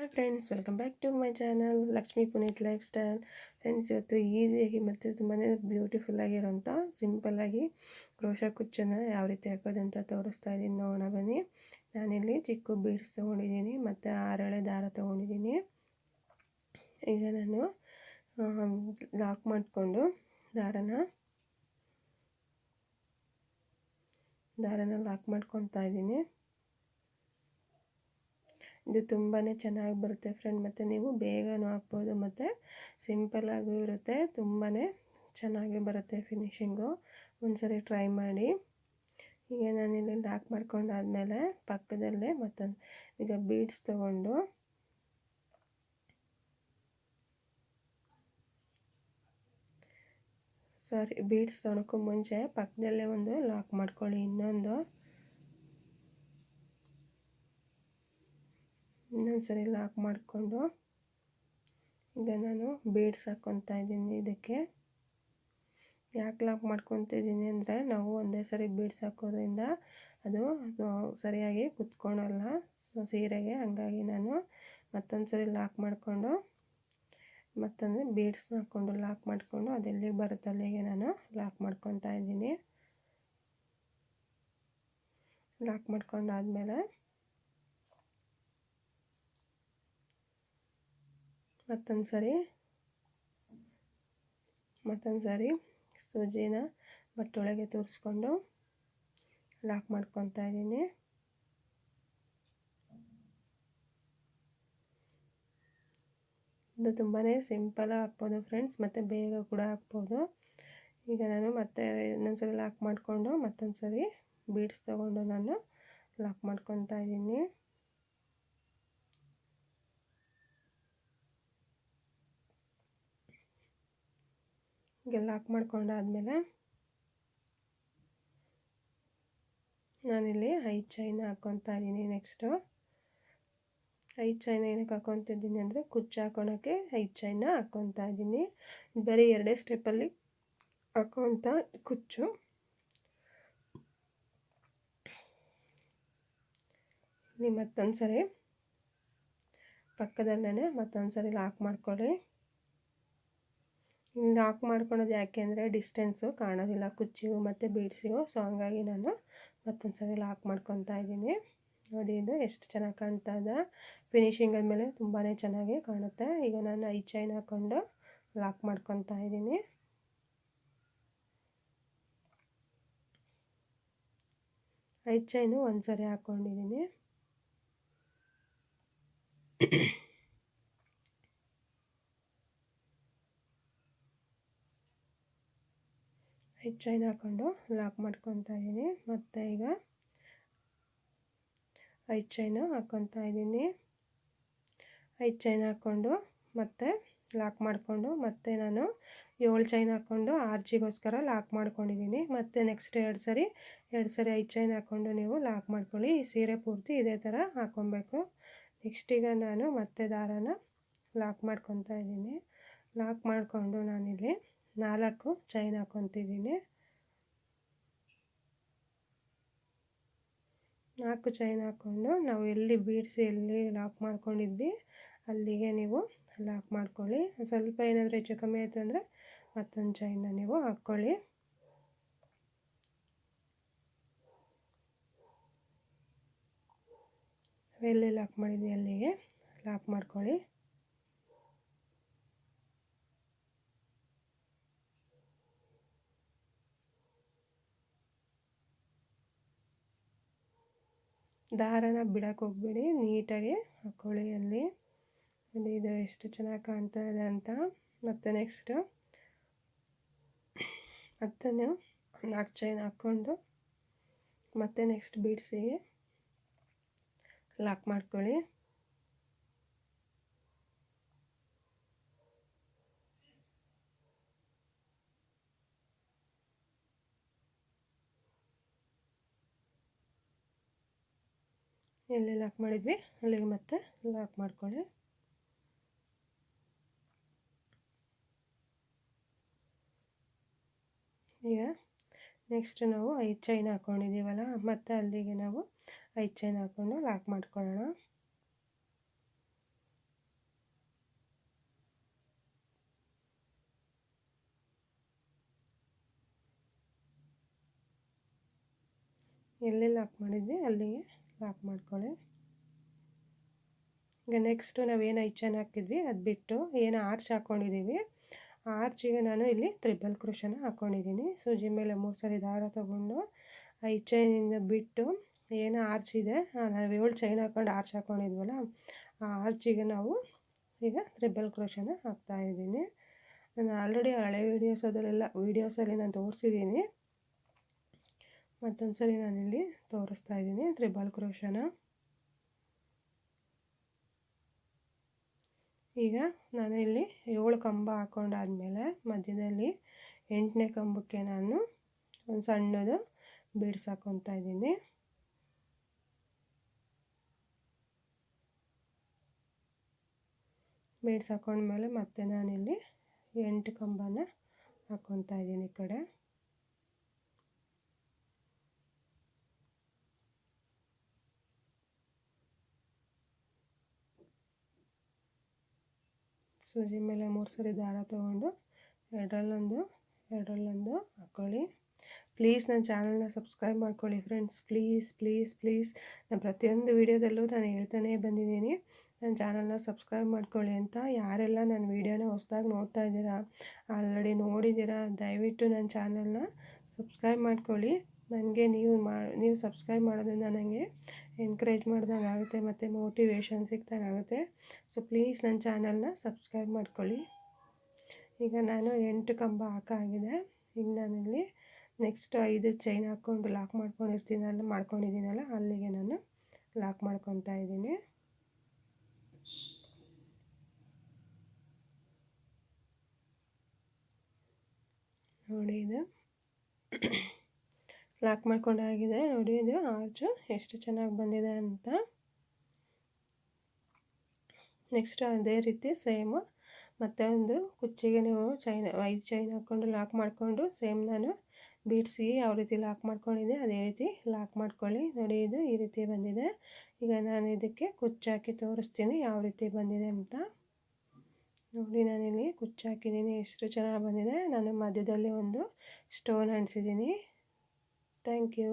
Hi friends, welcome back to my channel Lakshmi Puneeth lifestyle. Friends, ಇವತ್ತು ಈಸಿಯಾಗಿ ಮತ್ತು ತುಂಬಾ ಬ್ಯೂಟಿಫುಲ್ಲಾಗಿರೋಂಥ ಸಿಂಪಲ್ಲಾಗಿ ಕ್ರೋಶಾ ಕುಚ್ಚನ್ನು ಯಾವ ರೀತಿ ಹಾಕೋದಂತ ತೋರಿಸ್ತಾ ಇದ್ದೀನಿ. ನೋಡೋಣ ಬನ್ನಿ. ನಾನಿಲ್ಲಿ ಚಿಕ್ಕ ಬೀಡ್ಸ್ ತೊಗೊಂಡಿದ್ದೀನಿ ಮತ್ತು 6 ಎಳೆ ದಾರ ತೊಗೊಂಡಿದ್ದೀನಿ. ಈಗ ನಾನು ಲಾಕ್ ಮಾಡಿಕೊಂಡು ದಾರನ ಲಾಕ್ ಮಾಡ್ಕೊತಾ ಇದ್ದೀನಿ. ಇದು ತುಂಬಾ ಚೆನ್ನಾಗಿ ಬರುತ್ತೆ ಫ್ರೆಂಡ್, ಮತ್ತು ನೀವು ಬೇಗನೂ ಹಾಕ್ಬೋದು ಮತ್ತು ಸಿಂಪಲ್ಲಾಗೂ ಇರುತ್ತೆ. ತುಂಬಾ ಚೆನ್ನಾಗಿ ಬರುತ್ತೆ ಫಿನಿಶಿಂಗು. ಒಂದ್ಸರಿ ಟ್ರೈ ಮಾಡಿ. ಈಗ ನಾನಿಲ್ಲಿ ಲಾಕ್ ಮಾಡ್ಕೊಂಡಾದ್ಮೇಲೆ ಪಕ್ಕದಲ್ಲೇ ಮತ್ತೊಂದು ಈಗ ಬೀಡ್ಸ್ ತೊಗೊಂಡು ಬೀಡ್ಸ್ ತೊಗೊಳಕ್ಕೂ ಮುಂಚೆ ಪಕ್ಕದಲ್ಲೇ ಒಂದು ಲಾಕ್ ಮಾಡ್ಕೊಳ್ಳಿ. ಇನ್ನೊಂದು ಸರಿ ಲಾಕ್ ಮಾಡಿಕೊಂಡು ಈಗ ನಾನು ಬೀಡ್ಸ್ ಹಾಕ್ಕೊತಾ ಇದ್ದೀನಿ. ಇದಕ್ಕೆ ಯಾಕೆ ಲಾಕ್ ಮಾಡ್ಕೊತಿದ್ದೀನಿ ಅಂದರೆ, ನಾವು ಒಂದೇ ಸರಿ ಬೀಡ್ಸ್ ಹಾಕೋದ್ರಿಂದ ಅದು ಸರಿಯಾಗಿ ಕುತ್ಕೊಳಲ್ಲ ಸೀರೆಗೆ. ಹಂಗಾಗಿ ನಾನು ಮತ್ತೊಂದು ಸರಿ ಲಾಕ್ ಮಾಡಿಕೊಂಡು ಮತ್ತೊಂದು ಬೀಡ್ಸ್ನ ಹಾಕ್ಕೊಂಡು ಲಾಕ್ ಮಾಡಿಕೊಂಡು ಅದೆಲ್ಲಿಗೆ ಬರುತ್ತೆ ಅಲ್ಲಿಗೆ ನಾನು ಲಾಕ್ ಮಾಡ್ಕೊತಾ ಇದ್ದೀನಿ. ಲಾಕ್ ಮಾಡ್ಕೊಂಡಾದ್ಮೇಲೆ ಮತ್ತೊಂದು ಸರಿ ಸೂಜಿನ ಬಟ್ಟೊಳಗೆ ತೂರಿಸ್ಕೊಂಡು ಲಾಕ್ ಮಾಡ್ಕೊತಾ ಇದ್ದೀನಿ. ಇದು ತುಂಬಾ ಸಿಂಪಲಾಗಿ ಹಾಕ್ಬೋದು ಫ್ರೆಂಡ್ಸ್, ಮತ್ತು ಬೇಗ ಕೂಡ ಹಾಕ್ಬೋದು. ಈಗ ನಾನು ಮತ್ತೆ ಇನ್ನೊಂದ್ಸರಿ ಲಾಕ್ ಮಾಡಿಕೊಂಡು ಮತ್ತೊಂದು ಸರಿ ಬೀಡ್ಸ್ ತೊಗೊಂಡು ನಾನು ಲಾಕ್ ಮಾಡ್ಕೊತಾ ಇದ್ದೀನಿ. ಈಗ ಲಾಕ್ ಮಾಡ್ಕೊಂಡಾದ್ಮೇಲೆ ನಾನಿಲ್ಲಿ 5 ಚೈನ್ ಹಾಕ್ಕೊತಾ ಇದ್ದೀನಿ. ನೆಕ್ಸ್ಟು 5 ಚೈನ್ ಏನಕ್ಕೆ ಹಾಕ್ಕೊತಿದ್ದೀನಿ ಅಂದರೆ, ಕುಚ್ಚು ಹಾಕ್ಕೊಳಕ್ಕೆ 5 ಚೈನ ಹಾಕ್ಕೊತಾ ಇದ್ದೀನಿ. ಬರೀ 2 ಸ್ಟೆಪ್ಪಲ್ಲಿ ಹಾಕೋಂಥ ಕುಚ್ಚು. ಇಲ್ಲಿ ಮತ್ತೊಂದು ಸರಿ ಪಕ್ಕದಲ್ಲೇ ಮತ್ತೊಂದು ಸರಿ ಲಾಕ್ ಮಾಡ್ಕೊಳ್ಳಿ. ಲಾಕ್ ಮಾಡ್ಕೊಳೋದು ಯಾಕೆ ಅಂದರೆ ಡಿಸ್ಟೆನ್ಸು ಕಾಣೋದಿಲ್ಲ ಕುಚ್ಚಿಗೂ ಮತ್ತು ಬೀಡ್ಸಿಗೂ. ಸೊ ಹಂಗಾಗಿ ನಾನು ಮತ್ತೊಂದು ಸರಿ ಲಾಕ್ ಮಾಡ್ಕೊತಾ ಇದ್ದೀನಿ. ನೋಡಿ, ಇದು ಎಷ್ಟು ಚೆನ್ನಾಗಿ ಕಾಣ್ತಾ ಇದೆ. ಫಿನಿಶಿಂಗ್ ಆದಮೇಲೆ ತುಂಬಾ ಚೆನ್ನಾಗಿ ಕಾಣುತ್ತೆ. ಈಗ ನಾನು 5 ಚೈನ್ ಹಾಕ್ಕೊಂಡು ಲಾಕ್ ಮಾಡ್ಕೊತಾ ಇದ್ದೀನಿ. ಐದು ಚೈನು ಒಂದು ಸರಿ ಹಾಕ್ಕೊಂಡಿದ್ದೀನಿ. ಚೈನ್ ಹಾಕ್ಕೊಂಡು ಲಾಕ್ ಮಾಡ್ಕೊತಾ ಇದ್ದೀನಿ. ಮತ್ತು ಈಗ 5 ಚೈನು ಹಾಕ್ಕೊತಾ ಇದ್ದೀನಿ. 5 ಚೈನ್ ಹಾಕ್ಕೊಂಡು ಮತ್ತೆ ಲಾಕ್ ಮಾಡಿಕೊಂಡು ಮತ್ತೆ ನಾನು 7 ಚೈನ್ ಹಾಕ್ಕೊಂಡು ಆರ್ಚಿಗೋಸ್ಕರ ಲಾಕ್ ಮಾಡ್ಕೊಂಡಿದ್ದೀನಿ. ಮತ್ತು ನೆಕ್ಸ್ಟ್ 2 ಸರಿ 5 ಚೈನ್ ಹಾಕ್ಕೊಂಡು ನೀವು ಲಾಕ್ ಮಾಡ್ಕೊಳ್ಳಿ. ಈ ಸೀರೆ ಪೂರ್ತಿ ಇದೇ ಥರ ಹಾಕ್ಕೊಬೇಕು. ನೆಕ್ಸ್ಟ್ ಈಗ ನಾನು ಮತ್ತೆ ದಾರಾನ ಲಾಕ್ ಮಾಡ್ಕೊತಾ ಇದ್ದೀನಿ. ಲಾಕ್ ಮಾಡಿಕೊಂಡು ನಾನಿಲ್ಲಿ 4 ಚೈನ್ ಹಾಕ್ಕೊತಿದ್ದೀನಿ. 4 ಚೈನ್ ಹಾಕ್ಕೊಂಡು ನಾವು ಎಲ್ಲಿ ಬೀಡ್ಸ್ ಎಲ್ಲಿ ಲಾಕ್ ಮಾಡ್ಕೊಂಡಿದ್ವಿ ಅಲ್ಲಿಗೆ ನೀವು ಲಾಕ್ ಮಾಡ್ಕೊಳ್ಳಿ. ಸ್ವಲ್ಪ ಏನಾದರೂ ಹೆಚ್ಚು ಕಮ್ಮಿ ಆಯಿತು ಅಂದರೆ ಮತ್ತೊಂದು ಚೈನ್ನ ನೀವು ಹಾಕ್ಕೊಳ್ಳಿ. ಎಲ್ಲಿ ಲಾಕ್ ಮಾಡಿದ್ವಿ ಅಲ್ಲಿಗೆ ಲಾಕ್ ಮಾಡ್ಕೊಳ್ಳಿ. ದಾರನ ಬಿಡಕ್ಕೆ ಹೋಗ್ಬೇಡಿ, ನೀಟಾಗಿ ಹಾಕ್ಕೊಳ್ಳಿ ಅಲ್ಲಿ. ಇದು ಎಷ್ಟು ಚೆನ್ನಾಗಿ ಕಾಣ್ತಾ ಇದೆ ಅಂತ. ಮತ್ತು ನೆಕ್ಸ್ಟು ಮತ್ತೆ ನೀವು 4 ಚೈನ್ ಹಾಕ್ಕೊಂಡು ಮತ್ತೆ ನೆಕ್ಸ್ಟ್ ಬೀಡ್ಸಿಗೆ ಲಾಕ್ ಮಾಡ್ಕೊಳ್ಳಿ. ಎಲ್ಲಿ ಲಾಕ್ ಮಾಡಿದ್ವಿ ಅಲ್ಲಿಗೆ ಮತ್ತೆ ಲಾಕ್ ಮಾಡ್ಕೊಳ್ಳಿ. ಈಗ ನೆಕ್ಸ್ಟ್ ನಾವು 5 ಚೈನ್ ಹಾಕ್ಕೊಂಡಿದ್ದೀವಲ್ಲ, ಮತ್ತು ಅಲ್ಲಿಗೆ ನಾವು 5 ಚೈನ್ ಹಾಕ್ಕೊಂಡು ಲಾಕ್ ಮಾಡ್ಕೊಳ್ಳೋಣ. ಎಲ್ಲಿ ಲಾಕ್ ಮಾಡಿದ್ವಿ ಅಲ್ಲಿಗೆ ಲಾಕ್ ಮಾಡ್ಕೊಳ್ಳಿ. ಈಗ ನೆಕ್ಸ್ಟು ನಾವೇನು ಐಚನ್ ಹಾಕಿದ್ವಿ ಅದು ಬಿಟ್ಟು ಏನು ಆರ್ಚ್ ಹಾಕ್ಕೊಂಡಿದ್ದೀವಿ, ಆ ಆರ್ಚಿಗೆ ನಾನು ಇಲ್ಲಿ ತ್ರಿಬಲ್ ಕ್ರೋಶನ ಹಾಕ್ಕೊಂಡಿದ್ದೀನಿ. ಸೂಜಿ ಮೇಲೆ 3 ಸರಿ ದಾರ ತೊಗೊಂಡು ಐಚೈನಿಂದ ಬಿಟ್ಟು ಏನು ಆರ್ಚ್ ಇದೆ, ನಾವು 7 ಚೈನ್ ಹಾಕ್ಕೊಂಡು ಆರ್ಚ್ ಹಾಕ್ಕೊಂಡಿದ್ವಲ್ಲ, ಆ ಆರ್ಚಿಗೆ ನಾವು ಈಗ ತ್ರಿಬಲ್ ಕ್ರೋಶನ ಹಾಕ್ತಾಯಿದ್ದೀನಿ. ನಾನು ಆಲ್ರೆಡಿ ಹಳೆ ವೀಡಿಯೋಸಲ್ಲಿ ನಾನು ತೋರಿಸಿದ್ದೀನಿ, ಮತ್ತೊಂದು ಸರಿ ನಾನಿಲ್ಲಿ ತೋರಿಸ್ತಾ ಇದ್ದೀನಿ ತ್ರಿಬಲ್ ಕ್ರೋಶನ. ಈಗ ನಾನು ಇಲ್ಲಿ 7 ಕಂಬ ಹಾಕ್ಕೊಂಡಾದ್ಮೇಲೆ ಮಧ್ಯದಲ್ಲಿ 8ನೇ ಕಂಬಕ್ಕೆ ನಾನು ಒಂದು ಸಣ್ಣದು ಬೀಡ್ಸ್ ಹಾಕ್ಕೊತಾ ಇದ್ದೀನಿ. ಬೀಡ್ಸ್ ಹಾಕ್ಕೊಂಡ್ಮೇಲೆ ಮತ್ತೆ ನಾನಿಲ್ಲಿ 8 ಕಂಬನ ಹಾಕ್ಕೊತಾ ಇದ್ದೀನಿ. ಈ ಕಡೆ ಸೂಜಿ ಮೇಲೆ 3 ಸರಿ ದಾರ ತೊಗೊಂಡು ಎರಡರಲ್ಲೊಂದು ಹಾಕ್ಕೊಳ್ಳಿ. ಪ್ಲೀಸ್ ನನ್ನ ಚಾನಲ್ನ ಸಬ್ಸ್ಕ್ರೈಬ್ ಮಾಡ್ಕೊಳ್ಳಿ ಫ್ರೆಂಡ್ಸ್, ಪ್ಲೀಸ್. ನಾನು ಪ್ರತಿಯೊಂದು ವೀಡಿಯೋದಲ್ಲೂ ನಾನು ಹೇಳ್ತಾನೆ ಬಂದಿದ್ದೀನಿ ನನ್ನ ಚಾನಲ್ನ ಸಬ್ಸ್ಕ್ರೈಬ್ ಮಾಡ್ಕೊಳ್ಳಿ ಅಂತ. ಯಾರೆಲ್ಲ ನನ್ನ ವೀಡಿಯೋನ ಹೊಸ್ದಾಗಿ ನೋಡ್ತಾ ಇದ್ದೀರಾ, ಆಲ್ರೆಡಿ ನೋಡಿದ್ದೀರಾ, ದಯವಿಟ್ಟು ನನ್ನ ಚಾನಲ್ನ ಸಬ್ಸ್ಕ್ರೈಬ್ ಮಾಡ್ಕೊಳ್ಳಿ. ನನಗೆ ನೀವು ಸಬ್ಸ್ಕ್ರೈಬ್ ಮಾಡೋದ್ರಿಂದ ನನಗೆ ಎನ್ಕರೇಜ್ ಮಾಡ್ದಂಗೆ ಆಗುತ್ತೆ ಮತ್ತು ಮೋಟಿವೇಶನ್ ಸಿಕ್ದಂಗೆ ಆಗುತ್ತೆ. ಸೊ ಪ್ಲೀಸ್ ನನ್ನ ಚಾನಲ್ನ ಸಬ್ಸ್ಕ್ರೈಬ್ ಮಾಡ್ಕೊಳ್ಳಿ. ಈಗ ನಾನು 8 ಕಂಬ ಹಾಕಾಗಿದೆ. ಈಗ ನಾನಿಲ್ಲಿ ನೆಕ್ಸ್ಟ್ 5 ಚೈನ್ ಹಾಕ್ಕೊಂಡು ಲಾಕ್ ಮಾಡ್ಕೊಂಡಿದ್ದೀನಲ್ಲ ಅಲ್ಲಿಗೆ ನಾನು ಲಾಕ್ ಮಾಡ್ಕೊತಾ ಇದ್ದೀನಿ. ನೋಡಿ ಇದು ಲಾಕ್ ಮಾಡ್ಕೊಂಡಾಗಿದೆ. ನೋಡಿ ಇದು ಆರ್ಚು ಎಷ್ಟು ಚೆನ್ನಾಗಿ ಬಂದಿದೆ ಅಂತ. ನೆಕ್ಸ್ಟ್ ಅದೇ ರೀತಿ ಸೇಮು ಮತ್ತೆ ಒಂದು ಕುಚ್ಚಿಗೆ ನೀವು 5 ಚೈನ್ ಹಾಕ್ಕೊಂಡು ಲಾಕ್ ಮಾಡಿಕೊಂಡು ಸೇಮ್ ನಾನು ಬೀಡ್ಸಿಗೆ ಯಾವ ರೀತಿ ಲಾಕ್ ಮಾಡ್ಕೊಂಡಿದ್ದೆ ಅದೇ ರೀತಿ ಲಾಕ್ ಮಾಡ್ಕೊಳ್ಳಿ. ನೋಡಿ ಇದು ಈ ರೀತಿ ಬಂದಿದೆ. ಈಗ ನಾನು ಇದಕ್ಕೆ ಕುಚ್ಚು ಹಾಕಿ ತೋರಿಸ್ತೀನಿ ಯಾವ ರೀತಿ ಬಂದಿದೆ ಅಂತ. ನೋಡಿ ನಾನಿಲ್ಲಿ ಕುಚ್ಚು ಹಾಕಿದ್ದೀನಿ, ಎಷ್ಟು ಚೆನ್ನಾಗಿ ಬಂದಿದೆ. ನಾನು ಮಧ್ಯದಲ್ಲಿ ಒಂದು ಸ್ಟೋನ್ ಅಂಟಿಸಿದ್ದೀನಿ. Thank you.